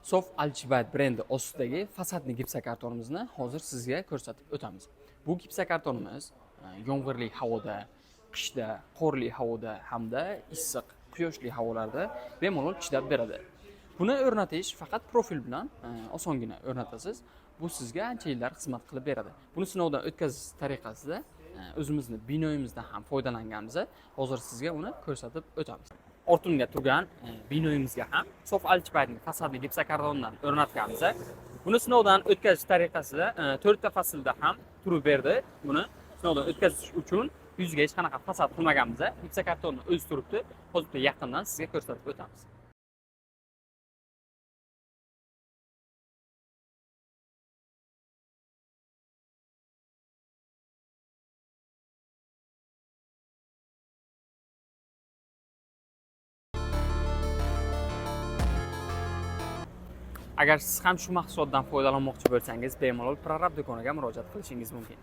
Sof Alchibite brendi ostidagi fasadli gipsokartonimizni hozir sizga ko'rsatib o'tamiz. Bu gipsokartonimiz yomg'irli havoda, qishda, qorli havoda hamda issiq, quyoshli havolarda bemalol chidab beradi. Buni o'rnatish faqat profil bilan osongina o'rnatasiz. Bu sizga ancha yillar xizmat qilib beradi. Buni sinovdan o'tkazish tariqasida o'zimizni binoyimizdan ham foydalanganmiz. Hozir sizga uni ko'rsatib o'tamiz. Ortimda turgan binoyimizga ham Sof Alchibite'ning fasadli gipsokartondan o'rnatganmiz. Buni sinovdan o'tkazish tariqasida 4 ta faslda ham turib berdi. Buni sinovdan o'tkazish uchun yuziga hech qanaqa fasad qilmaganmiz. Gipsokartonni o'zi turibdi. Hozir yaqindan sizga ko'rsatib o'tamiz. Agar siz ham shu mahsulotdan foydalanmoqchi bo'lsangiz, bemalol Prorab do'koniga murojaat qilishingiz mumkin.